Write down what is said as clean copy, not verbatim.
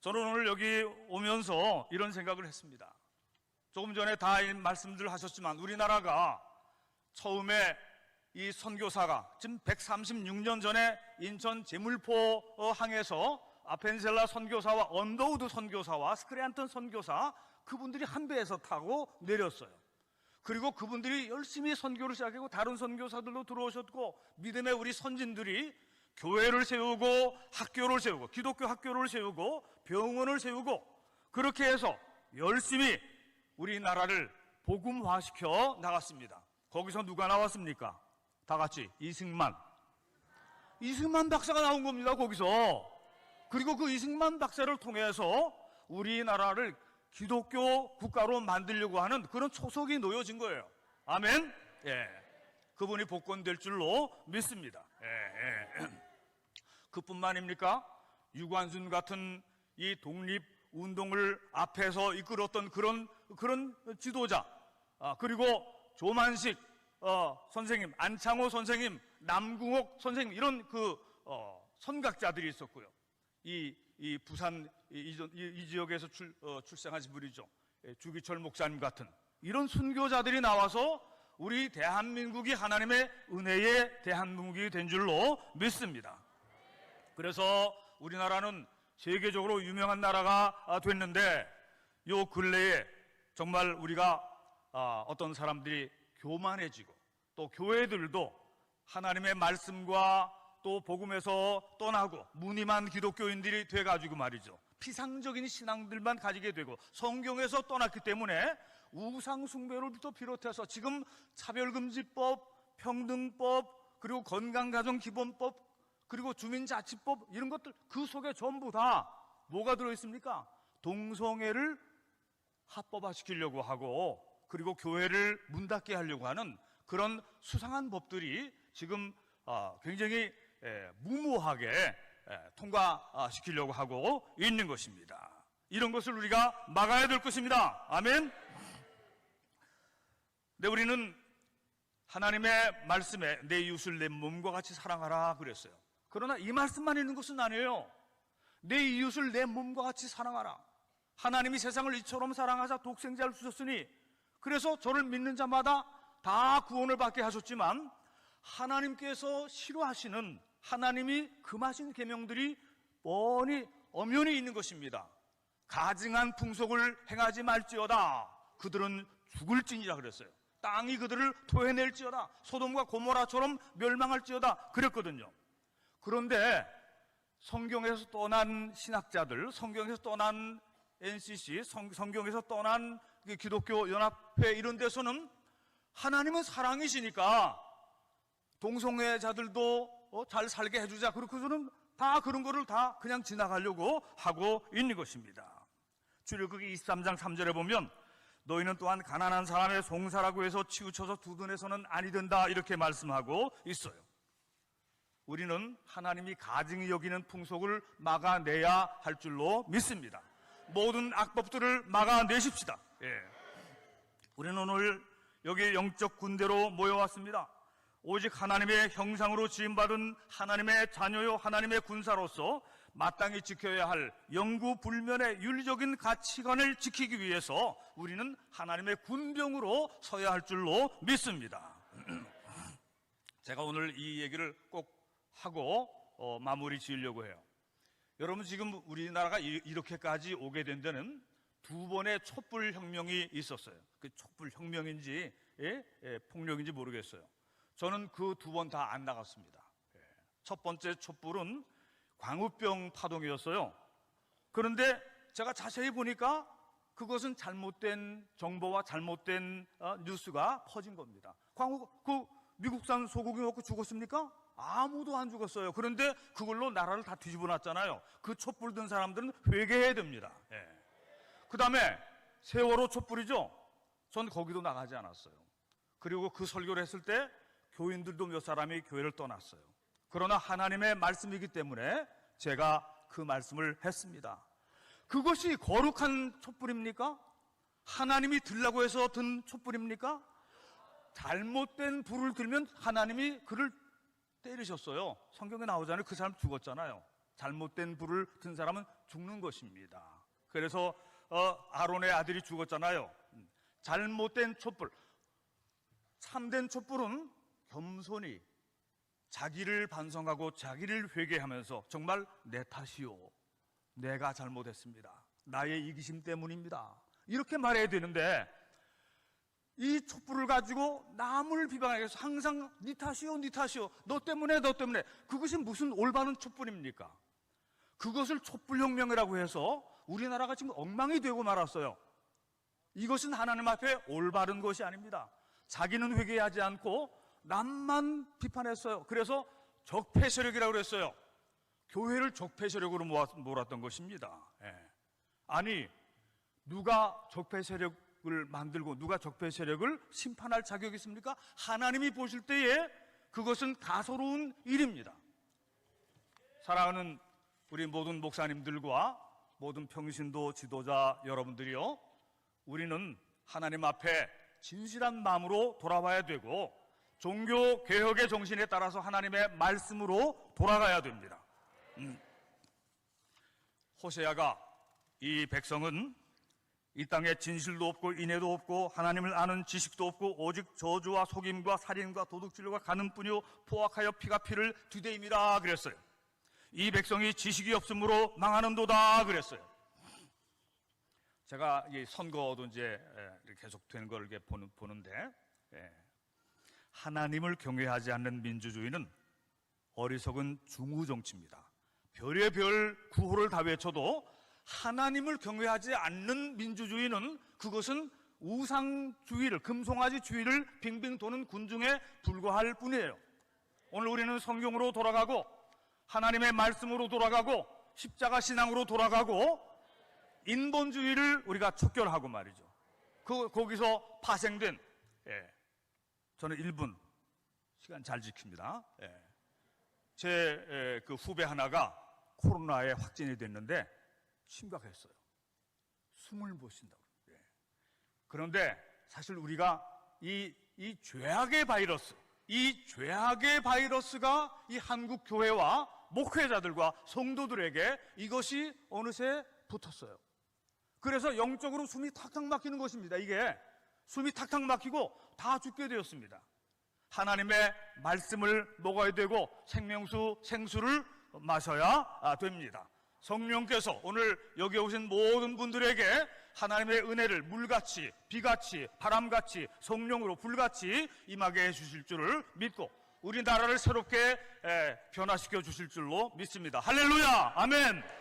저는 오늘 여기 오면서 이런 생각을 했습니다. 조금 전에 다 이 말씀들 하셨지만 우리나라가 처음에 이 선교사가 지금 136년 전에 인천 제물포 항에서 아펜셀라 선교사와 언더우드 선교사와 스크레안턴 선교사 그분들이 한 배에서 타고 내렸어요. 그리고 그분들이 열심히 선교를 시작하고 다른 선교사들도 들어오셨고 믿음의 우리 선진들이 교회를 세우고 학교를 세우고 기독교 학교를 세우고 병원을 세우고 그렇게 해서 열심히 우리나라를 복음화시켜 나갔습니다. 거기서 누가 나왔습니까? 다 같이 이승만 박사가 나온 겁니다. 거기서. 그리고 그 이승만 박사를 통해서 우리나라를 기독교 국가로 만들려고 하는 그런 초석이 놓여진 거예요. 아멘? 예. 그분이 복권될 줄로 믿습니다. 그뿐만입니까? 유관순 같은 이 독립운동을 앞에서 이끌었던 그런 지도자, 그리고 조만식 선생님, 안창호 선생님, 남궁옥 선생님 이런 선각자들이 있었고요. 이 부산 이 지역에서 출생하신 분이죠. 주기철 목사님 같은 이런 순교자들이 나와서 우리 대한민국이 하나님의 은혜의 대한민국이 된 줄로 믿습니다. 그래서 우리나라는 세계적으로 유명한 나라가 됐는데 요 근래에 정말 우리가 어떤 사람들이 교만해지고 또 교회들도 하나님의 말씀과 또 복음에서 떠나고 무늬만 기독교인들이 돼가지고 말이죠. 피상적인 신앙들만 가지게 되고 성경에서 떠났기 때문에 우상숭배로부터 비롯해서 지금 차별금지법, 평등법, 그리고 건강가정기본법, 그리고 주민자치법 이런 것들 그 속에 전부 다 뭐가 들어있습니까? 동성애를 합법화시키려고 하고 그리고 교회를 문 닫게 하려고 하는 그런 수상한 법들이 지금 굉장히 무모하게 통과시키려고 하고 있는 것입니다. 이런 것을 우리가 막아야 될 것입니다. 아멘. 네, 우리는 하나님의 말씀에 내 이웃을 내 몸과 같이 사랑하라 그랬어요. 그러나 이 말씀만 있는 것은 아니에요. 내 이웃을 내 몸과 같이 사랑하라. 하나님이 세상을 이처럼 사랑하사 독생자를 주셨으니 그래서 저를 믿는 자마다 다 구원을 받게 하셨지만 하나님께서 싫어하시는 하나님이 금하신 계명들이 뻔히 엄연히 있는 것입니다. 가증한 풍속을 행하지 말지어다. 그들은 죽을지니라 그랬어요. 땅이 그들을 토해낼지어다. 소돔과 고모라처럼 멸망할지어다 그랬거든요. 그런데 성경에서 떠난 신학자들, 성경에서 떠난 NCC, 성경에서 떠난 기독교 연합회 이런 데서는 하나님은 사랑이시니까 동성애자들도 잘 살게 해주자. 그렇고서는 다 그런 거를 다 그냥 지나가려고 하고 있는 것입니다. 출애굽기 23장 3절에 보면 너희는 또한 가난한 사람의 송사라고 해서 치우쳐서 두둔해서는 아니 된다 이렇게 말씀하고 있어요. 우리는 하나님이 가증히 여기는 풍속을 막아내야 할 줄로 믿습니다. 모든 악법들을 막아내십시다. 우리는 오늘 여기 영적 군대로 모여왔습니다. 오직 하나님의 형상으로 지음받은 하나님의 자녀요 하나님의 군사로서 마땅히 지켜야 할 영구불면의 윤리적인 가치관을 지키기 위해서 우리는 하나님의 군병으로 서야 할 줄로 믿습니다. 제가 오늘 이 얘기를 꼭 하고 마무리 지으려고 해요. 여러분 지금 우리나라가 이렇게까지 오게 된 데는 두 번의 촛불혁명이 있었어요. 그 촛불혁명인지 폭력인지 모르겠어요. 저는 그 두 번 다 안 나갔습니다. 첫 번째 촛불은 광우병 파동이었어요. 그런데 제가 자세히 보니까 그것은 잘못된 정보와 잘못된 뉴스가 퍼진 겁니다. 미국산 소고기 먹고 죽었습니까? 아무도 안 죽었어요. 그런데 그걸로 나라를 다 뒤집어 놨잖아요. 그 촛불 든 사람들은 회개해야 됩니다. 그 다음에 세월호 촛불이죠. 전 거기도 나가지 않았어요. 그리고 그 설교를 했을 때 교인들도 몇 사람이 교회를 떠났어요. 그러나 하나님의 말씀이기 때문에 제가 그 말씀을 했습니다. 그것이 거룩한 촛불입니까? 하나님이 들라고 해서 든 촛불입니까? 잘못된 불을 들면 하나님이 그를 때리셨어요. 성경에 나오잖아요. 그 사람 죽었잖아요. 잘못된 불을 든 사람은 죽는 것입니다. 그래서 아론의 아들이 죽었잖아요. 잘못된 촛불, 참된 촛불은 겸손히 자기를 반성하고 자기를 회개하면서 정말 내 탓이요, 내가 잘못했습니다, 나의 이기심 때문입니다, 이렇게 말해야 되는데, 이 촛불을 가지고 남을 비방하기 위해서 항상 네 탓이요, 네 탓이요, 너 때문에, 그것이 무슨 올바른 촛불입니까? 그것을 촛불혁명이라고 해서 우리나라가 지금 엉망이 되고 말았어요. 이것은 하나님 앞에 올바른 것이 아닙니다. 자기는 회개하지 않고 남만 비판했어요. 그래서 적폐세력이라고 그랬어요. 교회를 적폐세력으로 몰았던 것입니다. 아니, 누가 적폐세력을 만들고 누가 적폐세력을 심판할 자격이 있습니까? 하나님이 보실 때에 그것은 가소로운 일입니다. 사랑하는 우리 모든 목사님들과 모든 평신도 지도자 여러분들이요, 우리는 하나님 앞에 진실한 마음으로 돌아와야 되고 종교 개혁의 정신에 따라서 하나님의 말씀으로 돌아가야 됩니다. 호세아가 이 백성은 이 땅에 진실도 없고 인애도 없고 하나님을 아는 지식도 없고 오직 저주와 속임과 살인과 도둑질과 간음뿐이요 포악하여 피가 피를 뒤대임이라 그랬어요. 이 백성이 지식이 없으므로 망하는도다 그랬어요. 제가 이 선거도 이제 계속되는 걸 이렇게 보는데, 하나님을 경외하지 않는 민주주의는 어리석은 중후정치입니다. 별의 별 구호를 다 외쳐도 하나님을 경외하지 않는 민주주의는 그것은 우상주의를, 금송아지주의를 빙빙 도는 군중에 불과할 뿐이에요. 오늘 우리는 성경으로 돌아가고 하나님의 말씀으로 돌아가고 십자가 신앙으로 돌아가고 인본주의를 우리가 척결하고 말이죠. 거기서 파생된, 저는 1분 시간 잘 지킵니다. 제 그 후배 하나가 코로나에 확진이 됐는데 심각했어요. 숨을 못 쉰다고. 그런데 사실 우리가 이 죄악의 바이러스, 이 죄악의 바이러스가 이 한국 교회와 목회자들과 성도들에게 이것이 어느새 붙었어요. 그래서 영적으로 숨이 탁탁 막히는 것입니다. 이게 숨이 탁탁 막히고 다 죽게 되었습니다. 하나님의 말씀을 먹어야 되고 생명수, 생수를 마셔야 됩니다. 성령께서 오늘 여기 오신 모든 분들에게 하나님의 은혜를 물같이, 비같이, 바람같이, 성령으로 불같이 임하게 해주실 줄을 믿고 우리나라를 새롭게 변화시켜 주실 줄로 믿습니다. 할렐루야, 아멘.